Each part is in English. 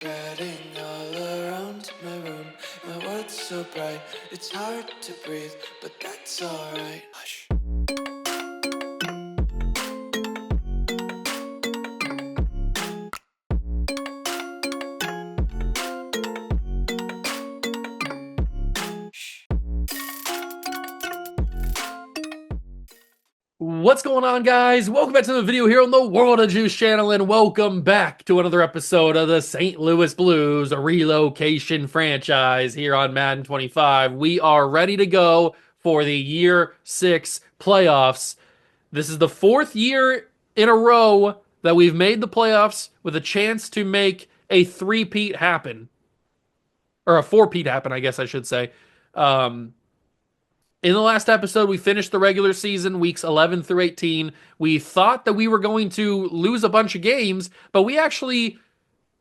Spreading all around my room, my world's so bright, it's hard to breathe, but that's alright. Hush. What's going on, guys? Welcome back to the video here on the World of Juice channel, and welcome back to another episode of the St. Louis Blues Relocation franchise here on Madden 25. We are ready to go for the Year 6 playoffs. This is the fourth year in a row that we've made the playoffs with a chance to make a three-peat happen. Or a four-peat happen, I guess I should say. In the last episode, we finished the regular season, weeks 11 through 18. We thought that we were going to lose a bunch of games, but we actually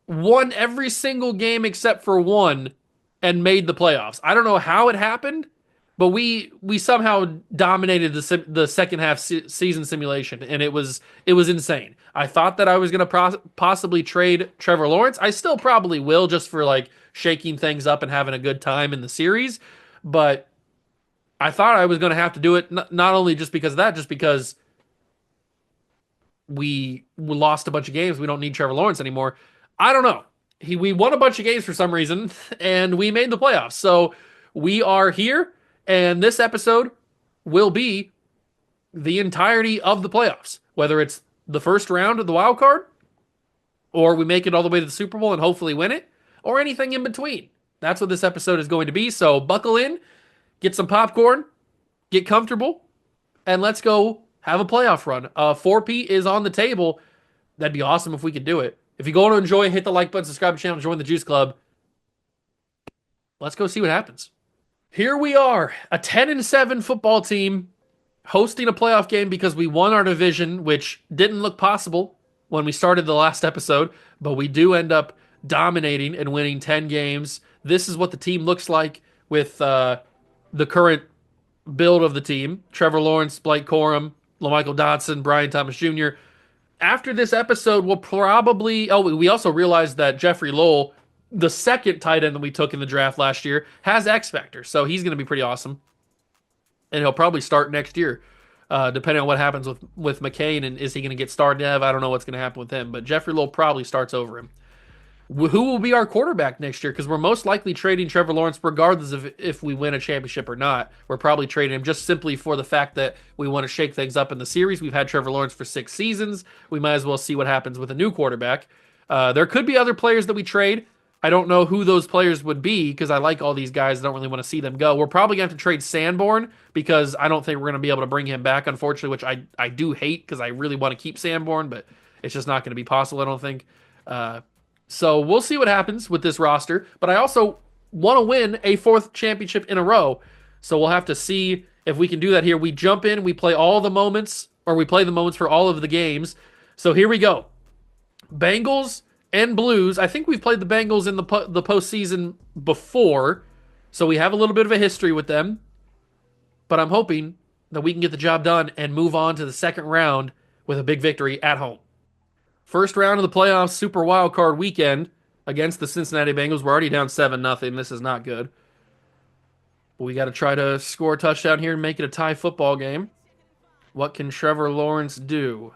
won every single game except for one and made the playoffs. I don't know how it happened, but we somehow dominated the second half season simulation, and it was insane. I thought that I was going to possibly trade Trevor Lawrence. I still probably will, just for like shaking things up and having a good time in the series, but I thought I was going to have to do it, not only just because of that, just because we lost a bunch of games. We don't need Trevor Lawrence anymore. I don't know. We won a bunch of games for some reason, and we made the playoffs. So we are here, and this episode will be the entirety of the playoffs, whether it's the first round of the wild card, or we make it all the way to the Super Bowl and hopefully win it, or anything in between. That's what this episode is going to be. So buckle in. Get some popcorn, get comfortable, and let's go have a playoff run. 4P is on the table. That'd be awesome if we could do it. If you go to enjoy, hit the like button, subscribe to the channel, join the Juice Club. Let's go see what happens. Here we are, a 10-7 football team hosting a playoff game because we won our division, which didn't look possible when we started the last episode, but we do end up dominating and winning 10 games. This is what the team looks like with the current build of the team: Trevor Lawrence, Blake Corum, LaMichael Dotson, Brian Thomas Jr. After this episode, we'll probably... Oh, we also realized that Jeffrey Lowell, the second tight end that we took in the draft last year, has X Factor, so he's going to be pretty awesome. And he'll probably start next year, depending on what happens with McCain, and is he going to get started? I don't know what's going to happen with him, but Jeffrey Lowell probably starts over him. Who will be our quarterback next year? Because we're most likely trading Trevor Lawrence regardless of if we win a championship or not. We're probably trading him just simply for the fact that we want to shake things up in the series. We've had Trevor Lawrence for 6 seasons. We might as well see what happens with a new quarterback. There could be other players that we trade. I don't know who those players would be because I like all these guys. I don't really want to see them go. We're probably going to have to trade Sanborn because I don't think we're going to be able to bring him back, unfortunately, which I do hate because I really want to keep Sanborn, but it's just not going to be possible, I don't think. So we'll see what happens with this roster. But I also want to win a 4th championship in a row. So we'll have to see if we can do that here. We jump in, we play all the moments, or we play the moments for all of the games. So here we go. Bengals and Blues. I think we've played the Bengals in the postseason before. So we have a little bit of a history with them. But I'm hoping that we can get the job done and move on to the second round with a big victory at home. First round of the playoffs, Super Wild Card weekend against the Cincinnati Bengals. We're already down 7-0. This is not good. But we got to try to score a touchdown here and make it a tie football game. What can Trevor Lawrence do?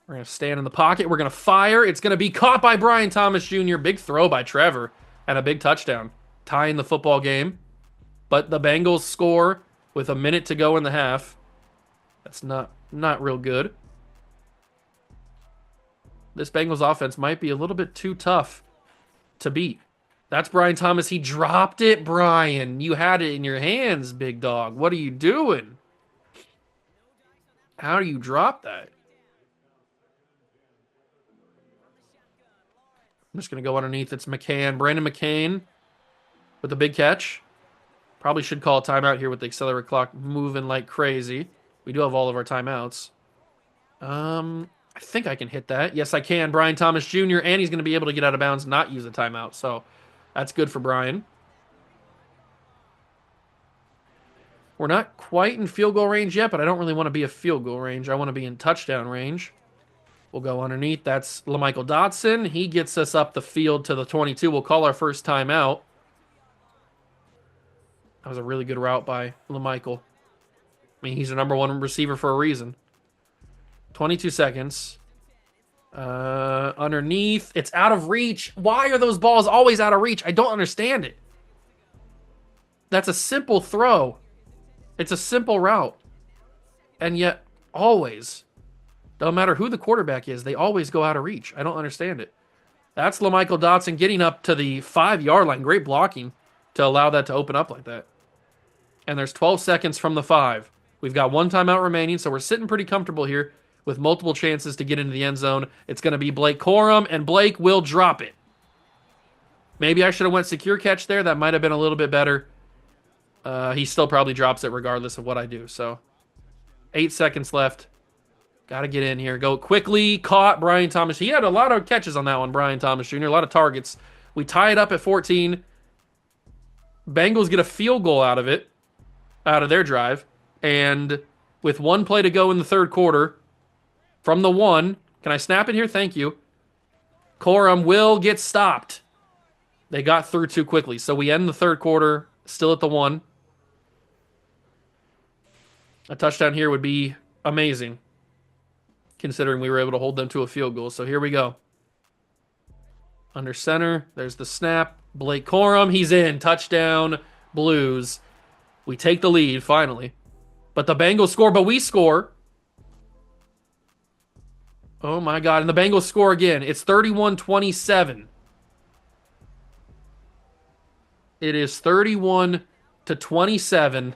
We're going to stand in the pocket. We're going to fire. It's going to be caught by Brian Thomas Jr. Big throw by Trevor and a big touchdown. Tying the football game. But the Bengals score with a minute to go in the half. That's not real good. This Bengals offense might be a little bit too tough to beat. That's Brian Thomas. He dropped it, Brian. You had it in your hands, big dog. What are you doing? How do you drop that? I'm just going to go underneath. It's McCann. Brandon McCain with the big catch. Probably should call a timeout here with the accelerator clock moving like crazy. We do have all of our timeouts. I think I can hit that. Yes, I can. Brian Thomas Jr., and he's going to be able to get out of bounds, not use a timeout. So that's good for Brian. We're not quite in field goal range yet, but I don't really want to be a field goal range. I want to be in touchdown range. We'll go underneath. That's LaMichael Dotson. He gets us up the field to the 22. We'll call our first timeout. That was a really good route by LaMichael. I mean, he's a number one receiver for a reason. 22 seconds. Underneath. It's out of reach. Why are those balls always out of reach? I don't understand it. That's a simple throw. It's a simple route. And yet, always, no matter who the quarterback is, they always go out of reach. I don't understand it. That's LaMichael Dotson getting up to the 5-yard line. Great blocking to allow that to open up like that. And there's 12 seconds from the 5. We've got one timeout remaining, so we're sitting pretty comfortable here with multiple chances to get into the end zone. It's going to be Blake Corum, and Blake will drop it. Maybe I should have went secure catch there. That might have been a little bit better. He still probably drops it regardless of what I do. So 8 seconds left. Got to get in here. Go quickly. Caught Brian Thomas. He had a lot of catches on that one, Brian Thomas Jr., a lot of targets. We tie it up at 14. Bengals get a field goal out of it, out of their drive. And with one play to go in the third quarter, from the 1, can I snap it here? Thank you. Corum will get stopped. They got through too quickly. So we end the third quarter still at the 1. A touchdown here would be amazing, considering we were able to hold them to a field goal. So here we go. Under center, there's the snap. Blake Corum, he's in. Touchdown, Blues. We take the lead, finally. But the Bengals score, but we score. Oh my God, and the Bengals score again. It's 31-27. It is 31-27.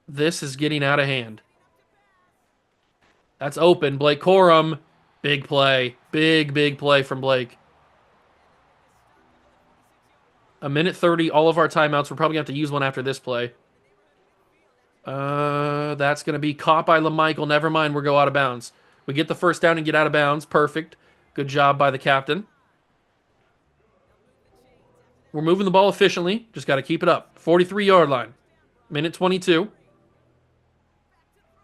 This is getting out of hand. That's open. Blake Corum. Big play. Big play from Blake. A minute 30. All of our timeouts. We're probably going to have to use one after this play. That's going to be caught by LaMichael. Never mind. We'll go out of bounds. We get the first down and get out of bounds. Perfect. Good job by the captain. We're moving the ball efficiently. Just got to keep it up. 43-yard line. Minute 22.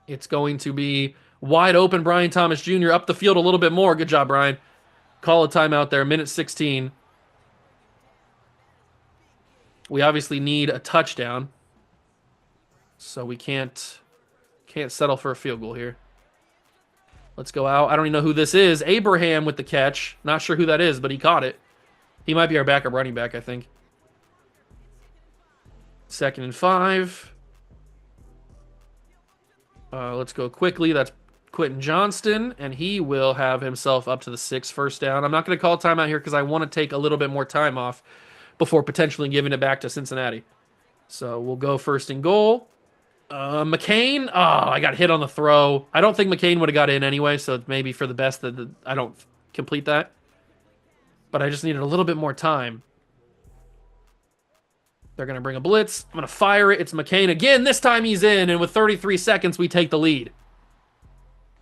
It's going to be wide open. Brian Thomas Jr. up the field a little bit more. Good job, Brian. Call a timeout there. Minute 16. We obviously need a touchdown, so we can't settle for a field goal here. Let's go out. I don't even know who this is. Abraham with the catch. Not sure who that is, but he caught it. He might be our backup running back, I think. 2nd and 5. Let's go quickly. That's Quentin Johnston, and he will have himself up to the 6th first down. I'm not going to call timeout here because I want to take a little bit more time off before potentially giving it back to Cincinnati. So we'll go 1st and goal. McCain. Oh, I got hit on the throw. I don't think McCain would have got in anyway, so it's maybe for the best that I don't complete that. But I just needed a little bit more time. They're going to bring a blitz. I'm going to fire it. It's McCain again. This time he's in, and with 33 seconds, we take the lead.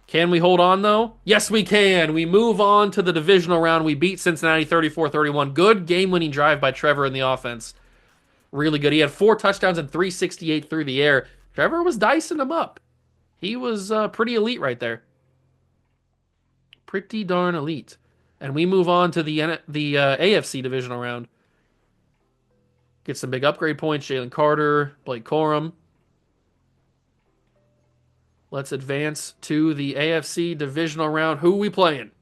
Can we hold on, though? Yes, we can. We move on to the divisional round. We beat Cincinnati 34-31. Good game-winning drive by Trevor in the offense. Really good. He had 4 touchdowns and 368 through the air. Trevor was dicing them up. He was pretty elite right there. Pretty darn elite. And we move on to the AFC divisional round. Get some big upgrade points. Jalen Carter, Blake Corum. Let's advance to the AFC divisional round. Who are we playing?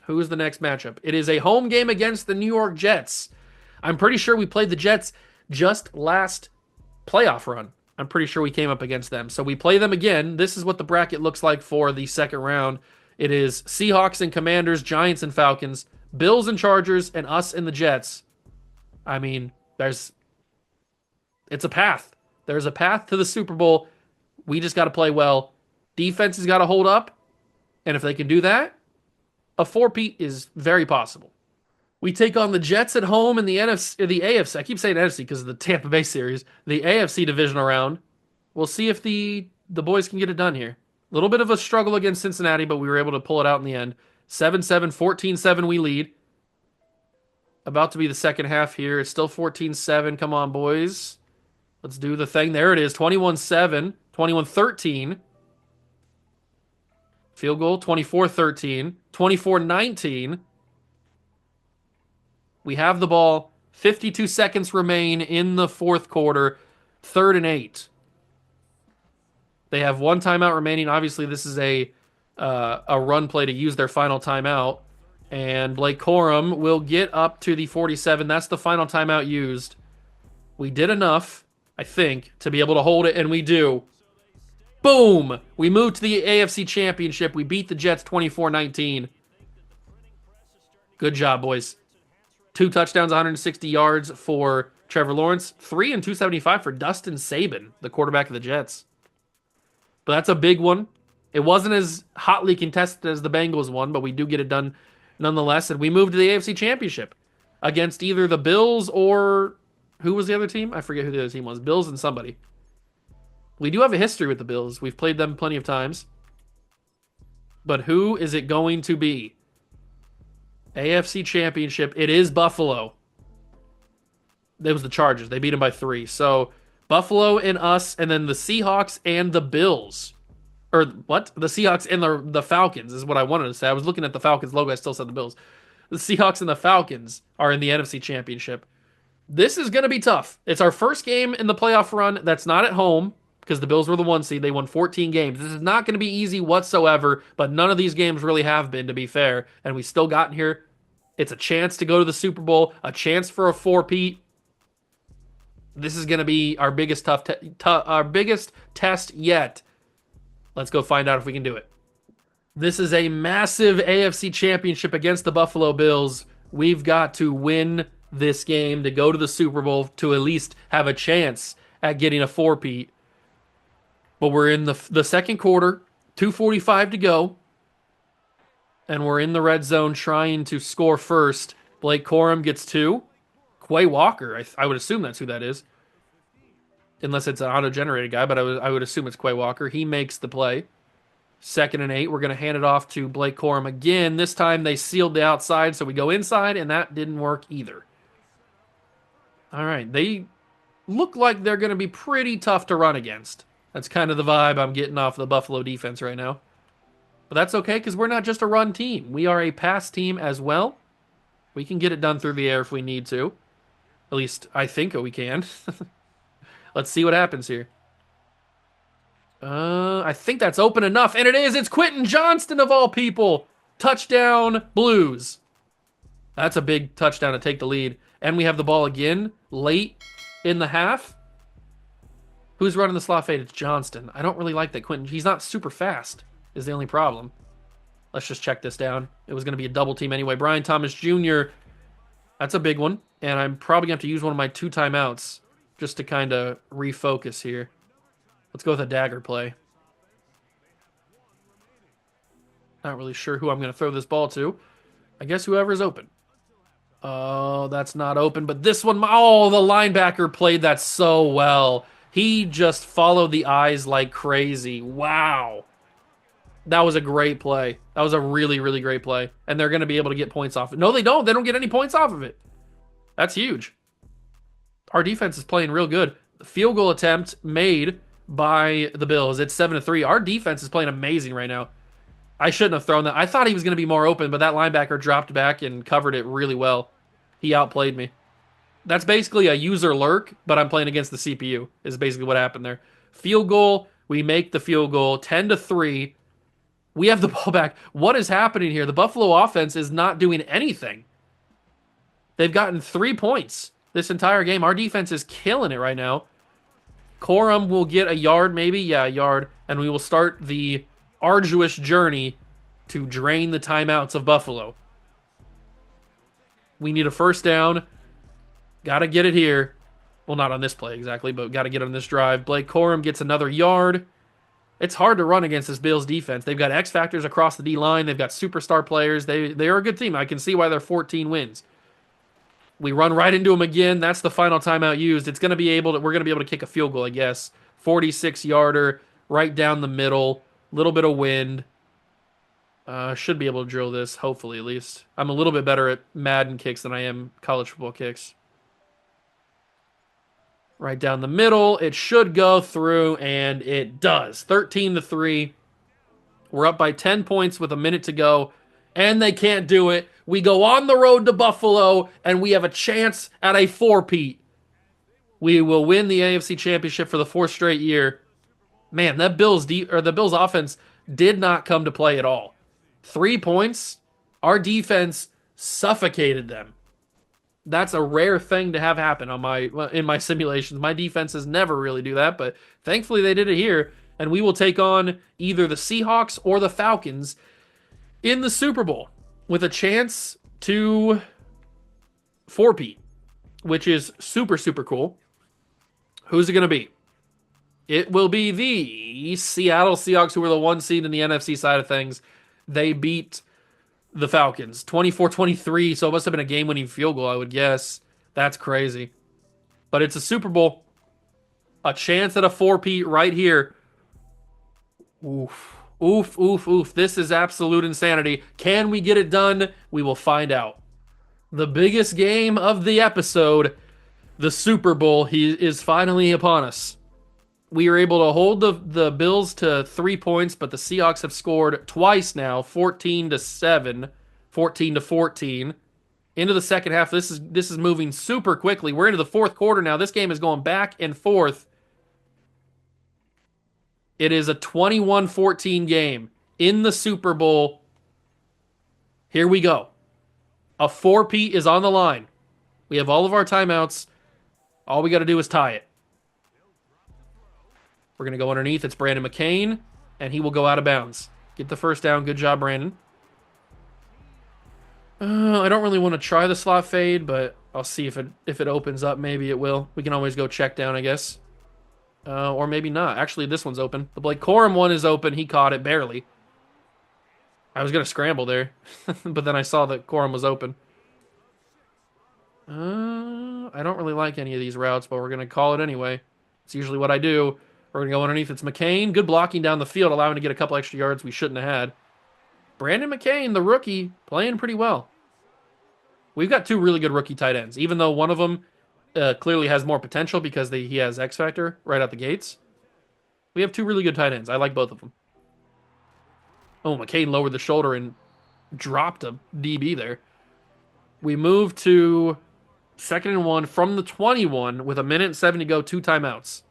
Who is the next matchup? It is a home game against the New York Jets. I'm pretty sure we played the Jets just last playoff run. I'm pretty sure we came up against them. So we play them again. This is what the bracket looks like for the second round. It is Seahawks and Commanders, Giants and Falcons, Bills and Chargers, and us and the Jets. I mean, it's a path. There's a path to the Super Bowl. We just got to play well. Defense has got to hold up. And if they can do that, a four-peat is very possible. We take on the Jets at home in the AFC. I keep saying NFC because of the Tampa Bay series. The AFC divisional round. We'll see if the boys can get it done here. A little bit of a struggle against Cincinnati, but we were able to pull it out in the end. 7-7, 14-7 we lead. About to be the second half here. It's still 14-7. Come on, boys. Let's do the thing. There it is. 21-7. 21-13. Field goal, 24-13, 24-19. We have the ball. 52 seconds remain in the fourth quarter. 3rd and 8. They have one timeout remaining. Obviously, this is a run play to use their final timeout. And Blake Corum will get up to the 47. That's the final timeout used. We did enough, I think, to be able to hold it, and we do. Boom! We moved to the AFC Championship. We beat the Jets 24-19. Good job, boys. 2 touchdowns, 160 yards for Trevor Lawrence. 3 and 275 for Dustin Saban, the quarterback of the Jets. But that's a big one. It wasn't as hotly contested as the Bengals one, but we do get it done nonetheless. And we moved to the AFC Championship against either the Bills or who was the other team? I forget who the other team was. Bills and somebody. We do have a history with the Bills. We've played them plenty of times. But who is it going to be? AFC Championship. It is Buffalo. It was the Chargers. They beat them by 3. So Buffalo and us, and then the Seahawks and the Bills. Or what? The Seahawks and the Falcons is what I wanted to say. I was looking at the Falcons logo. I still said the Bills. The Seahawks and the Falcons are in the NFC Championship. This is going to be tough. It's our first game in the playoff run that's not at home because the Bills were the 1 seed. They won 14 games. This is not going to be easy whatsoever, but none of these games really have been, to be fair. And we still gotten here. It's a chance to go to the Super Bowl, a chance for a four-peat. This is going to be our biggest our biggest test yet. Let's go find out if we can do it. This is a massive AFC Championship against the Buffalo Bills. We've got to win this game to go to the Super Bowl to at least have a chance at getting a four-peat. But we're in the second quarter, 2:45 to go, and we're in the red zone trying to score first. Blake Corum gets 2. Quay Walker, I would assume that's who that is. Unless it's an auto-generated guy, but I would assume it's Quay Walker. He makes the play. 2nd and 8. We're going to hand it off to Blake Corum again. This time they sealed the outside, so we go inside, and that didn't work either. All right, they look like they're going to be pretty tough to run against. That's kind of the vibe I'm getting off the Buffalo defense right now. But that's okay, because we're not just a run team. We are a pass team as well. We can get it done through the air if we need to. At least I think we can. Let's see what happens here. I think that's open enough, and it is. It's Quentin Johnston of all people. Touchdown, Blues. That's a big touchdown to take the lead. And we have the ball again late in the half. Who's running the slot fade? It's Johnston. I don't really like that Quentin. He's not super fast is the only problem. Let's just check this down. It was going to be a double team anyway. Brian Thomas Jr., that's a big one. And I'm probably going to have to use one of my 2 timeouts just to kind of refocus here. Let's go with a dagger play. Not really sure who I'm going to throw this ball to. I guess whoever's open. Oh, that's not open. But this one, oh, the linebacker played that so well. He just followed the eyes like crazy. Wow. That was a great play. That was a really, really great play. And they're going to be able to get points off it. No, they don't. They don't get any points off of it. That's huge. Our defense is playing real good. The field goal attempt made by the Bills. It's 7-3. Our defense is playing amazing right now. I shouldn't have thrown that. I thought he was going to be more open, but that linebacker dropped back and covered it really well. He outplayed me. That's basically a user lurk, but I'm playing against the CPU, is basically what happened there. Field goal. We make the field goal. 10-3. We have the ball back. What is happening here? The Buffalo offense is not doing anything. They've gotten 3 points this entire game. Our defense is killing it right now. Corum will get a yard, maybe. Yeah, a yard. And we will start the arduous journey to drain the timeouts of Buffalo. We need a first down. Got to get it here. Well, not on this play exactly, but got to get on this drive. Blake Corum gets another yard. It's hard to run against this Bills defense. They've got X factors across the D-line. They've got superstar players. They are a good team. I can see why they're 14 wins. We run right into them again. That's the final timeout used. We're going to be able to kick a field goal, I guess. 46-yarder, right down the middle. Little bit of wind. Should be able to drill this, hopefully at least. I'm a little bit better at Madden kicks than I am college football kicks. Right down the middle. It should go through, and it does. 13-3. We're up by 10 points with a minute to go, and they can't do it. We go on the road to Buffalo, and we have a chance at a four-peat. We will win the AFC Championship for the fourth straight year. Man, that the Bills offense did not come to play at all. 3 points. Our defense suffocated them. That's a rare thing to have happen in my simulations. My defenses never really do that, but thankfully they did it here. And we will take on either the Seahawks or the Falcons in the Super Bowl with a chance to four-peat, which is super, super cool. Who's it going to be? It will be the Seattle Seahawks, who were the one seed in the NFC side of things. They beat the Falcons 24-23, so it must have been a game-winning field goal, I would guess. That's crazy. But it's a Super Bowl. A chance at a four-peat right here. Oof. Oof, oof, oof. This is absolute insanity. Can we get it done? We will find out. The biggest game of the episode, the Super Bowl, is finally upon us. We are able to hold the Bills to 3 points, but the Seahawks have scored twice now, 14-7, 14-14. Into the second half, this is moving super quickly. We're into the fourth quarter now. This game is going back and forth. It is a 21-14 game in the Super Bowl. Here we go. A four-peat is on the line. We have all of our timeouts. All we got to do is tie it. We're going to go underneath. It's Brandon McCain, and he will go out of bounds. Get the first down. Good job, Brandon. I don't really want to try the slot fade, but I'll see if it opens up. Maybe it will. We can always go check down, I guess. Or maybe not. Actually, this one's open. The Blake Corum one is open. He caught it barely. I was going to scramble there, but then I saw that Corum was open. I don't really like any of these routes, but we're going to call it anyway. It's usually what I do. We're going to go underneath. It's McCain. Good blocking down the field, allowing to get a couple extra yards we shouldn't have had. Brandon McCain, the rookie, playing pretty well. We've got two really good rookie tight ends, even though one of them clearly has more potential because he has X Factor right out the gates. We have two really good tight ends. I like both of them. Oh, McCain lowered the shoulder and dropped a DB there. We move to 2nd and 1 from the 21 with a minute and 7 to go, 2 timeouts.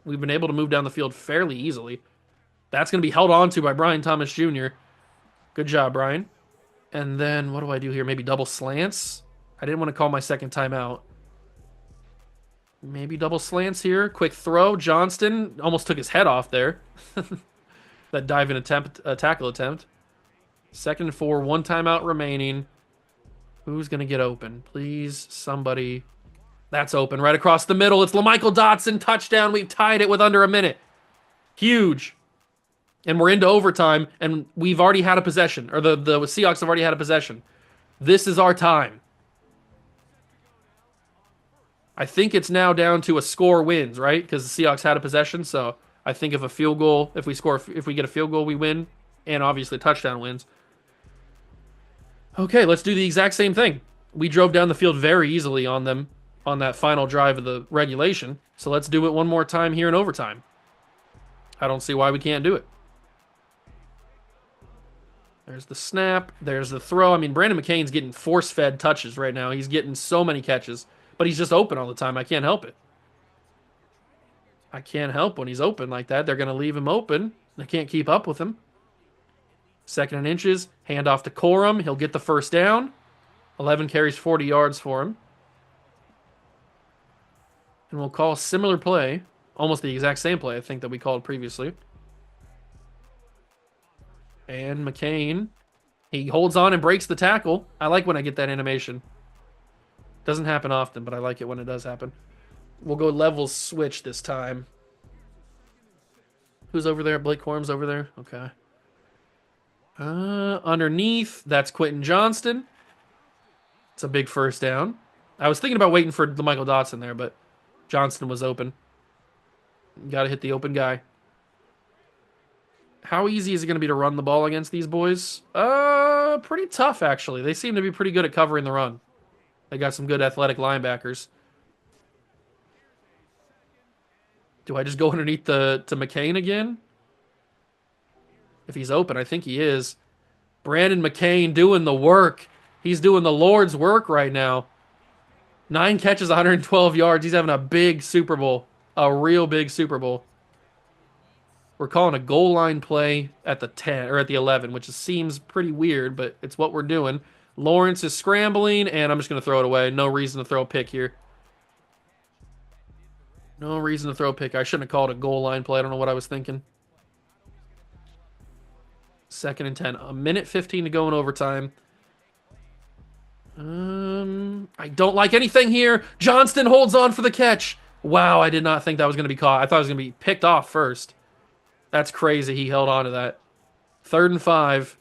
We've been able to move down the field fairly easily. That's going to be held on to by Brian Thomas Jr. Good job, Brian. And then what do I do here? Maybe double slants? I didn't want to call my second timeout. Maybe double slants here. Quick throw. Johnston almost took his head off there. That diving tackle attempt. 2nd and 4, 1 timeout remaining. Who's going to get open? Please, somebody. That's open right across the middle. It's LaMichael Dotson, touchdown. We've tied it with under a minute. Huge. And we're into overtime, and we've already had a possession. Or the Seahawks have already had a possession. This is our time. I think it's now down to a score wins, right? Because the Seahawks had a possession, so I think if we get a field goal, we win. And obviously touchdown wins. Okay, let's do the exact same thing. We drove down the field very easily on them on that final drive of the regulation. So let's do it one more time here in overtime. I don't see why we can't do it. There's the snap. There's the throw. I mean, Brandon McCain's getting force-fed touches right now. He's getting so many catches. But he's just open all the time. I can't help it. I can't help when he's open like that. They're going to leave him open. They can't keep up with him. 2nd and inches. Hand off to Corum. He'll get the first down. 11 carries, 40 yards for him. And we'll call a similar play. Almost the exact same play, I think, that we called previously. And McCain. He holds on and breaks the tackle. I like when I get that animation. Doesn't happen often, but I like it when it does happen. We'll go level switch this time. Who's over there? Blake Corum's over there? Okay. Underneath, that's Quentin Johnston. It's a big first down. I was thinking about waiting for LaMichael Dotson there, but Johnston was open. Got to hit the open guy. How easy is it going to be to run the ball against these boys? Pretty tough, actually. They seem to be pretty good at covering the run. They got some good athletic linebackers. Do I just go underneath to McCain again? If he's open, I think he is. Brandon McCain doing the work. He's doing the Lord's work right now. 9 catches, 112 yards. He's having a big Super Bowl. A real big Super Bowl. We're calling a goal line play at the 10 or at the 11, which seems pretty weird, but it's what we're doing. Lawrence is scrambling, and I'm just going to throw it away. No reason to throw a pick here. No reason to throw a pick. I shouldn't have called a goal line play. I don't know what I was thinking. 2nd and 10. A minute 15 to go in overtime. I don't like anything here. Johnston holds on for the catch. Wow, I did not think that was going to be caught. I thought it was going to be picked off first. That's crazy. He held on to that. 3rd and 5.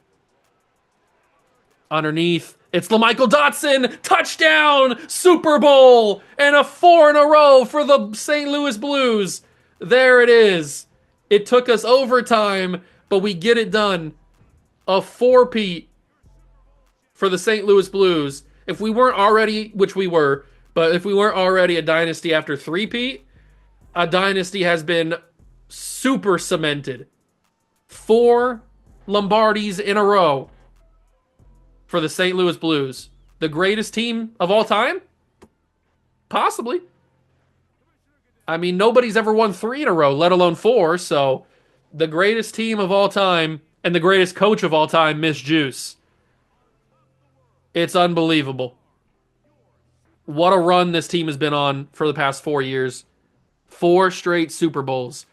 Underneath. It's LaMichael Dotson. Touchdown. Super Bowl. And a 4 in a row for the St. Louis Blues. There it is. It took us overtime, but we get it done. A 4-peat for the St. Louis Blues. If we weren't already, which we were, but if we weren't already a dynasty after 3-peat, a dynasty has been super cemented. 4 Lombardis in a row for the St. Louis Blues. The greatest team of all time? Possibly. I mean, nobody's ever won 3 in a row, let alone 4, so the greatest team of all time and the greatest coach of all time, Miss Juice. It's unbelievable. What a run this team has been on for the past 4 years. 4 straight Super Bowls.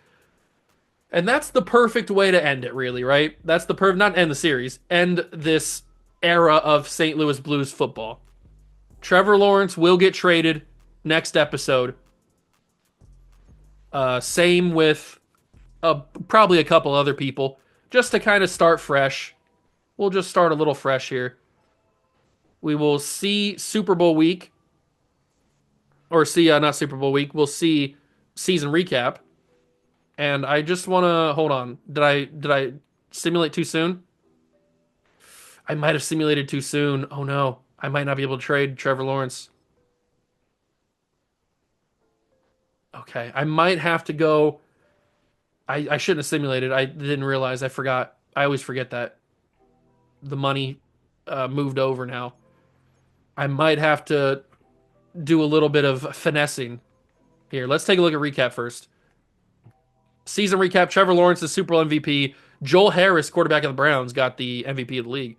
And that's the perfect way to end it, really, right? That's the perfect, not end the series, end this era of St. Louis Blues football. Trevor Lawrence will get traded next episode. Same with probably a couple other people, just to kind of start fresh. We'll just start a little fresh here. We will see Super Bowl week, or see not Super Bowl week. We'll see season recap. And I just want to hold on. Did I simulate too soon? I might have simulated too soon. Oh no, I might not be able to trade Trevor Lawrence. Okay, I might have to go. I shouldn't have simulated. I didn't realize. I forgot. I always forget that the money moved over now. I might have to do a little bit of finessing here. Let's take a look at recap first. Season recap, Trevor Lawrence is Super Bowl MVP. Joel Harris, quarterback of the Browns, got the MVP of the league.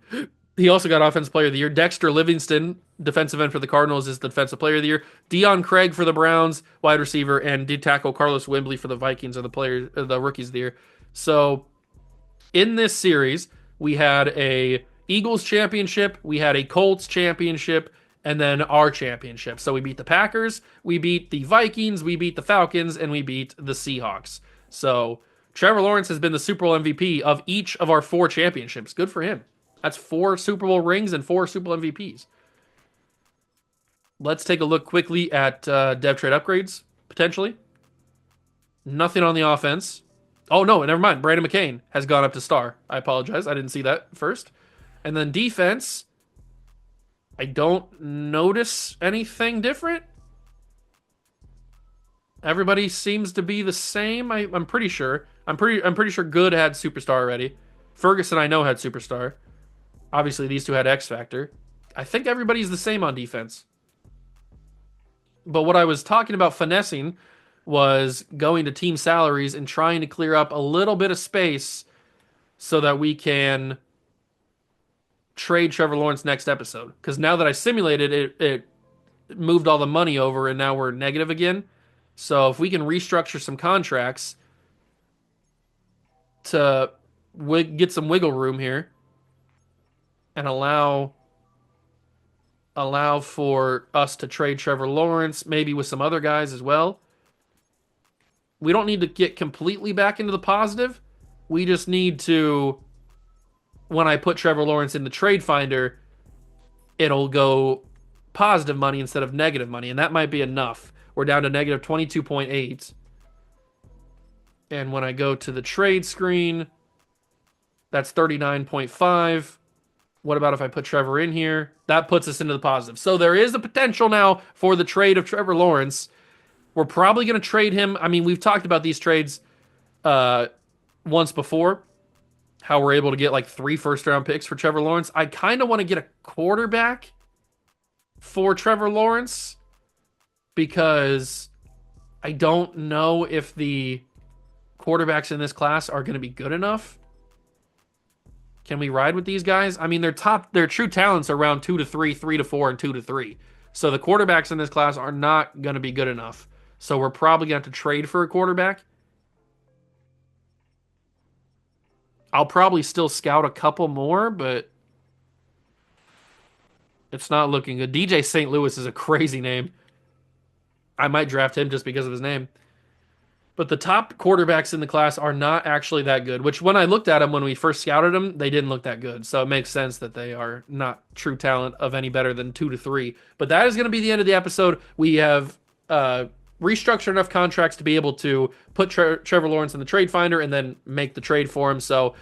He also got Offensive Player of the Year. Dexter Livingston, defensive end for the Cardinals, is the Defensive Player of the Year. Deion Craig for the Browns, wide receiver, and D tackle Carlos Wembley for the Vikings are the rookies of the year. So in this series, we had a Eagles championship, we had a Colts championship, and then our championship. So we beat the Packers, we beat the Vikings, we beat the Falcons, and we beat the Seahawks. So Trevor Lawrence has been the Super Bowl MVP of each of our 4 championships. Good for him. That's 4 Super Bowl rings and 4 Super Bowl MVPs. Let's take a look quickly at dev trade upgrades, potentially. Nothing on the offense. Oh, no, never mind. Brandon McCain has gone up to star. I apologize. I didn't see that first. And then defense, I don't notice anything different. Everybody seems to be the same. I'm pretty sure. I'm pretty sure Good had superstar already. Ferguson I know had superstar. Obviously these two had X Factor. I think everybody's the same on defense. But what I was talking about finessing was going to team salaries and trying to clear up a little bit of space so that we can trade Trevor Lawrence next episode. Because now that I simulated it, it moved all the money over and now we're negative again. So if we can restructure some contracts to get some wiggle room here and allow for us to trade Trevor Lawrence, maybe with some other guys as well. We don't need to get completely back into the positive. We just need to, when I put Trevor Lawrence in the trade finder, it'll go positive money instead of negative money, and that might be enough. We're down to negative 22.8. And when I go to the trade screen, that's 39.5. What about if I put Trevor in here? That puts us into the positive. So there is a potential now for the trade of Trevor Lawrence. We're probably going to trade him. I mean, we've talked about these trades once before. how we're able to get like 3 first-round picks for Trevor Lawrence. I kind of want to get a quarterback for Trevor Lawrence because I don't know if the quarterbacks in this class are going to be good enough. Can we ride with these guys? I mean, their true talents are around 2 to 3, 3 to 4, and 2 to 3. So the quarterbacks in this class are not going to be good enough. So we're probably going to have to trade for a quarterback. I'll probably still scout a couple more, but it's not looking good. DJ St. Louis is a crazy name. I might draft him just because of his name. But the top quarterbacks in the class are not actually that good, which when I looked at them when we first scouted them, they didn't look that good. So it makes sense that they are not true talent of any better than 2 to 3. But that is going to be the end of the episode. We have restructured enough contracts to be able to put Trevor Lawrence in the trade finder and then make the trade for him. So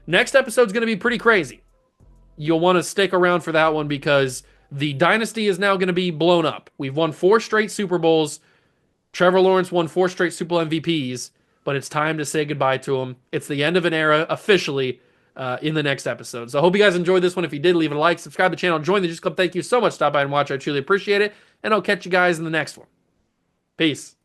next episode is going to be pretty crazy. You'll want to stick around for that one because the dynasty is now going to be blown up. We've won 4 straight Super Bowls. Trevor Lawrence won 4 straight Super Bowl MVPs, but it's time to say goodbye to him. It's the end of an era officially in the next episode. So I hope you guys enjoyed this one. If you did, leave a like, subscribe to the channel, join the Juice Club. Thank you so much. Stop by and watch. I truly appreciate it. And I'll catch you guys in the next one. Peace.